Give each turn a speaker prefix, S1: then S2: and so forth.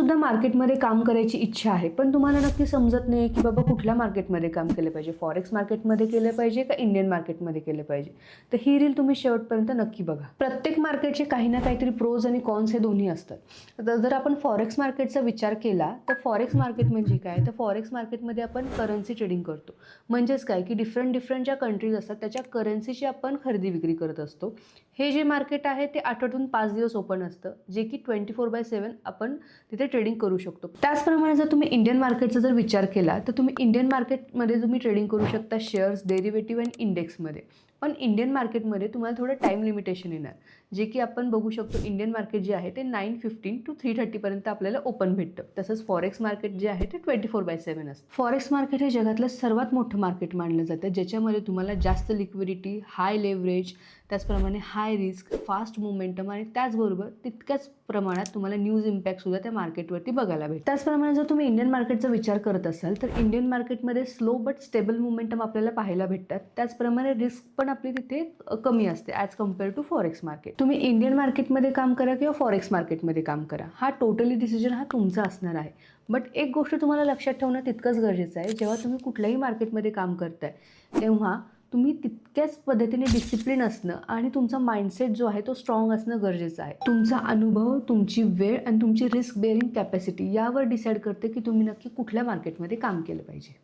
S1: सुद्धा मार्केटमध्ये काम करायची इच्छा आहे, पण तुम्हाला नक्की समजत नाही की बाबा कुठल्या मार्केटमध्ये काम केलं पाहिजे, फॉरेक्स मार्केटमध्ये केलं पाहिजे का इंडियन मार्केटमध्ये केलं पाहिजे. तर ही रील तुम्ही शेवटपर्यंत नक्की बघा. प्रत्येक मार्केटचे काही ना काहीतरी प्रोज आणि कॉन्स हे दोन्ही असतात. तर जर आपण फॉरेक्स मार्केटचा विचार केला तर फॉरेक्स मार्केट म्हणजे काय, तर फॉरेक्स मार्केटमध्ये आपण करन्सी ट्रेडिंग करतो. म्हणजेच काय की डिफरंट ज्या कंट्रीज असतात त्याच्या करन्सीची आपण खरेदी विक्री करत असतो. हे जे मार्केट आहे ते आठवड्यातून 5 दिवस ओपन असतं, जे की 24/7 आपण तिथे ट्रेडिंग करू शकतो. त्याचप्रमाणे जर तुम्ही इंडियन मार्केटचा जर विचार केला तर तुम्ही इंडियन मार्केटमध्ये तुम्ही ट्रेडिंग करू शकता शेअर्स, डेरिव्हेटिव्ह आणि इंडेक्समध्ये. पण इंडियन मार्केटमध्ये तुम्हाला थोडं टाईम लिमिटेशन येणार, जे की आपण बघू शकतो इंडियन मार्केट जे आहे ते 9:15 to 3:30 पर्यंत आपल्याला ओपन भेटतं. तसंच फॉरेक्स मार्केट जे आहे ते 24/7 असतं. फॉरेक्स मार्केट हे जगातलं सर्वात मोठं मार्केट मानलं जातं, ज्याच्यामध्ये तुम्हाला जास्त लिक्विडिटी, हाय लेव्हरेज, त्याचप्रमाणे हाय रिस्क, फास्ट मोमेंटम आणि त्याचबरोबर तितक्याच प्रमाणात तुम्हाला न्यूज इम्पॅक्ट सुद्धा त्या मार्केटवरती बघायला भेटतं. त्याचप्रमाणे जर तुम्ही इंडियन मार्केटचा विचार करत असाल तर इंडियन मार्केटमध्ये स्लो बट स्टेबल मोमेंटम आपल्याला पाहायला भेटतात. त्याचप्रमाणे रिस्क पण आपली तिथे कमी असते as compare to forex market. तुम्ही इंडियन मार्केटमध्ये काम करा किंवा फॉरेक्स मार्केटमध्ये काम करा, हा टोटली डिसिजन हा तुमचा असणार आहे. बट एक गोष्ट तुम्हाला लक्षात ठेवणं तितकंच गरजेचं आहे, जेव्हा तुम्ही कुठल्याही मार्केटमध्ये काम करताय तेव्हा तुम्ही तितक्याच पद्धतीने डिसिप्लिन असणं आणि तुमचा माइंडसेट जो आहे तो स्ट्रॉंग असणं गरजेचं आहे. तुमचा अनुभव, तुमची वेळ आणि तुमची रिस्क बेअरिंग कॅपॅसिटी यावर डिसाईड करते की तुम्ही नक्की कुठल्या मार्केटमध्ये काम केलं पाहिजे.